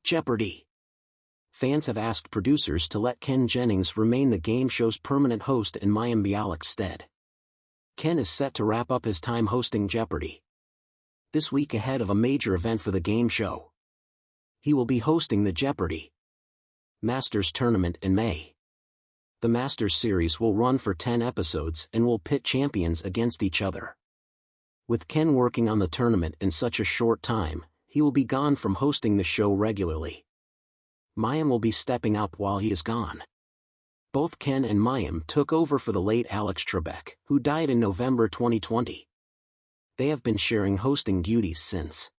Jeopardy! Fans have asked producers to let Ken Jennings remain the game show's permanent host in Mayim Bialik's stead. Ken is set to wrap up his time hosting Jeopardy this week ahead of a major event for the game show. He will be hosting the Jeopardy! Masters tournament in May. The Masters series will run for 10 episodes and will pit champions against each other. With Ken working on the tournament in such a short time, he will be gone from hosting the show regularly. Mayim will be stepping up while he is gone. Both Ken and Mayim took over for the late Alex Trebek, who died in November 2020. They have been sharing hosting duties since.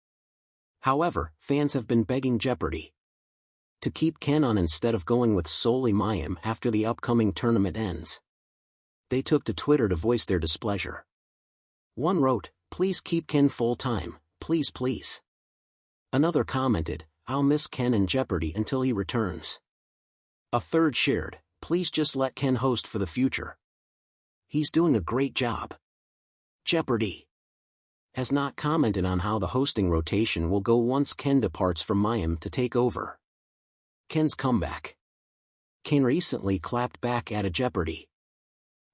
However, fans have been begging Jeopardy! To keep Ken on instead of going with solely Mayim after the upcoming tournament ends. They took to Twitter to voice their displeasure. One wrote, "Please keep Ken full-time, please please." Another commented, "I'll miss Ken in Jeopardy until he returns." A third shared, "Please just let Ken host for the future. He's doing a great job." Jeopardy! Has not commented on how the hosting rotation will go once Ken departs from Mayim to take over. Ken's comeback. Ken recently clapped back at a Jeopardy!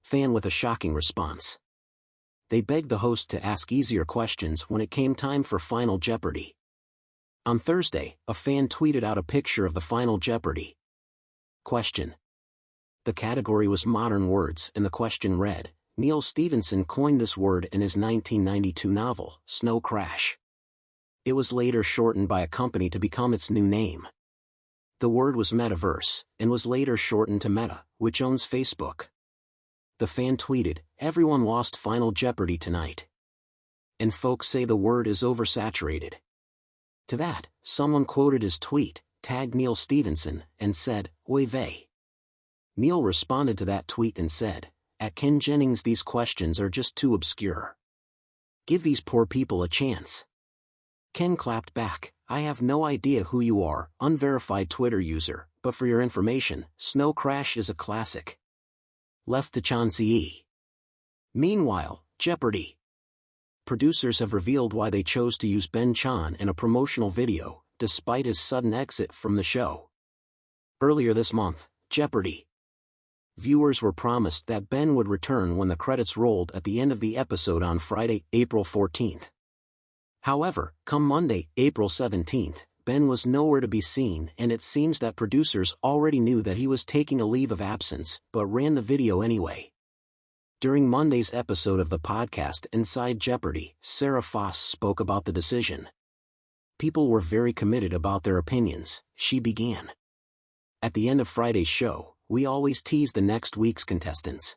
Fan with a shocking response. They begged the host to ask easier questions when it came time for Final Jeopardy! On Thursday, a fan tweeted out a picture of the Final Jeopardy! Question. The category was modern words and the question read, Neil Stephenson coined this word in his 1992 novel, Snow Crash. It was later shortened by a company to become its new name. The word was metaverse, and was later shortened to Meta, which owns Facebook. The fan tweeted, "Everyone lost Final Jeopardy tonight. And folks say the word is oversaturated." To that, someone quoted his tweet, tagged Neil Stephenson, and said, "Oy vey." Neil responded to that tweet and said, "At Ken Jennings, these questions are just too obscure. Give these poor people a chance." Ken clapped back, "I have no idea who you are, unverified Twitter user, but for your information, Snow Crash is a classic. Left to Chauncey. Meanwhile, Jeopardy! Producers have revealed why they chose to use Ben Chan in a promotional video, despite his sudden exit from the show. Earlier this month, Jeopardy! Viewers were promised that Ben would return when the credits rolled at the end of the episode on Friday, April 14th. However, come Monday, April 17th, Ben was nowhere to be seen, and it seems that producers already knew that he was taking a leave of absence, but ran the video anyway. During Monday's episode of the podcast Inside Jeopardy, Sarah Foss spoke about the decision. "People were very committed about their opinions," she began. "At the end of Friday's show, we always tease the next week's contestants.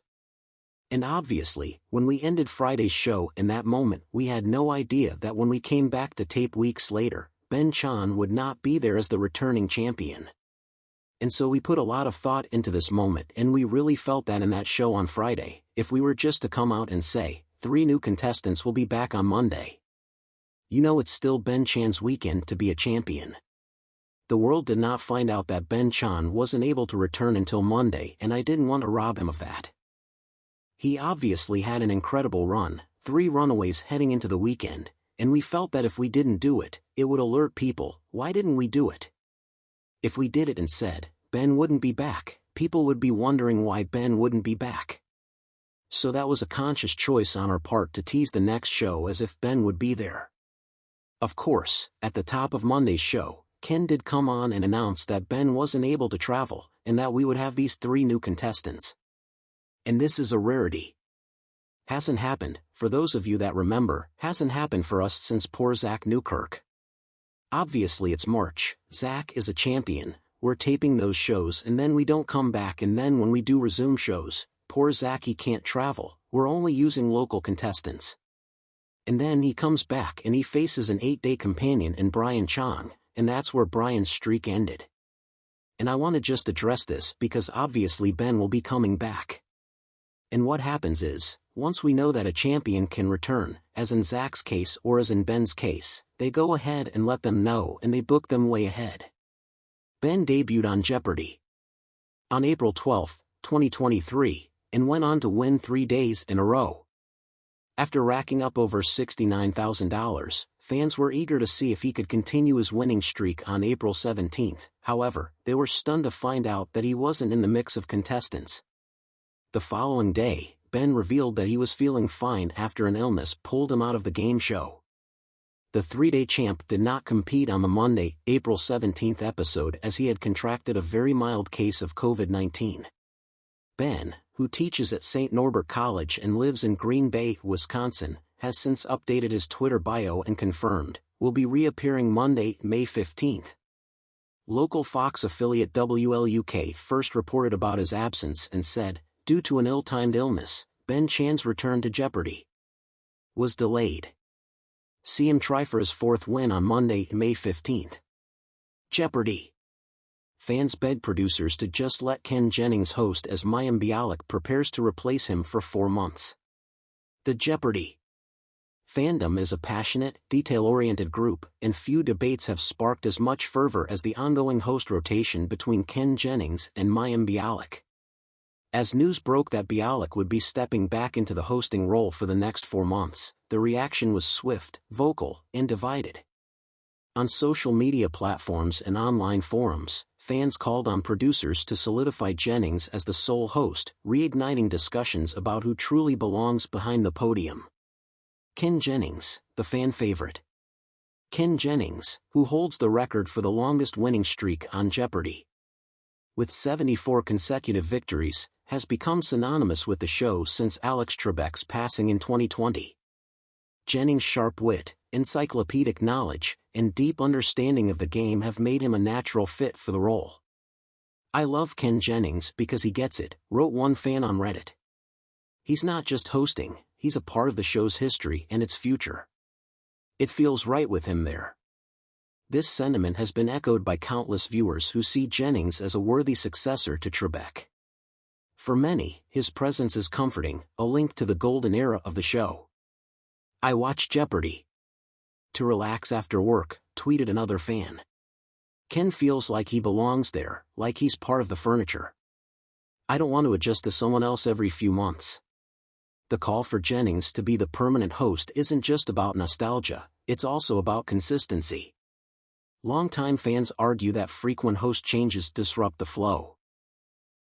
And obviously, when we ended Friday's show in that moment, we had no idea that when we came back to tape weeks later, Ben Chan would not be there as the returning champion. And so we put a lot of thought into this moment, and we really felt that in that show on Friday, if we were just to come out and say, 3 new contestants will be back on Monday. You know, it's still Ben Chan's weekend to be a champion. The world did not find out that Ben Chan wasn't able to return until Monday, and I didn't want to rob him of that. He obviously had an incredible run, 3 runaways heading into the weekend, and we felt that if we didn't do it, it would alert people. Why didn't we do it? If we did it and said, Ben wouldn't be back, people would be wondering why Ben wouldn't be back. So that was a conscious choice on our part to tease the next show as if Ben would be there." Of course, at the top of Monday's show, Ken did come on and announce that Ben wasn't able to travel, and that we would have these 3 new contestants. And this is a rarity. Hasn't happened, for those of you that remember, hasn't happened for us since poor Zach Newkirk. Obviously it's March, Zach is a champion, we're taping those shows and then we don't come back, and then when we do resume shows, poor Zach, he can't travel, we're only using local contestants. And then he comes back and he faces an 8-day companion in Brian Chong, and that's where Brian's streak ended. And I want to just address this because obviously Ben will be coming back. And what happens is, once we know that a champion can return, as in Zach's case or as in Ben's case, they go ahead and let them know and they book them way ahead. Ben debuted on Jeopardy! On April 12, 2023, and went on to win 3 days in a row. After racking up over $69,000, fans were eager to see if he could continue his winning streak on April 17. However, they were stunned to find out that he wasn't in the mix of contestants. The following day, Ben revealed that he was feeling fine after an illness pulled him out of the game show. The three-day champ did not compete on the Monday, April 17 episode as he had contracted a very mild case of COVID-19. Ben, who teaches at St. Norbert College and lives in Green Bay, Wisconsin, has since updated his Twitter bio and confirmed, will be reappearing Monday, May 15. Local Fox affiliate WLUK first reported about his absence and said, due to an ill-timed illness, Ben Chan's return to Jeopardy was delayed. See him try for his fourth win on Monday, May 15. Jeopardy! Fans beg producers to just let Ken Jennings host as Mayim Bialik prepares to replace him for 4 months. The Jeopardy! Fandom is a passionate, detail-oriented group, and few debates have sparked as much fervor as the ongoing host rotation between Ken Jennings and Mayim Bialik. As news broke that Bialik would be stepping back into the hosting role for the next 4 months, the reaction was swift, vocal, and divided. On social media platforms and online forums, fans called on producers to solidify Jennings as the sole host, reigniting discussions about who truly belongs behind the podium. Ken Jennings, the fan favorite. Ken Jennings, who holds the record for the longest winning streak on Jeopardy, with 74 consecutive victories, has become synonymous with the show since Alex Trebek's passing in 2020. Jennings' sharp wit, encyclopedic knowledge, and deep understanding of the game have made him a natural fit for the role. I love Ken Jennings because he gets it, wrote one fan on Reddit. He's not just hosting, he's a part of the show's history and its future. It feels right with him there. This sentiment has been echoed by countless viewers who see Jennings as a worthy successor to Trebek. For many, his presence is comforting, a link to the golden era of the show. I watch Jeopardy to relax after work, tweeted another fan. Ken feels like he belongs there, like he's part of the furniture. I don't want to adjust to someone else every few months. The call for Jennings to be the permanent host isn't just about nostalgia, it's also about consistency. Longtime fans argue that frequent host changes disrupt the flow.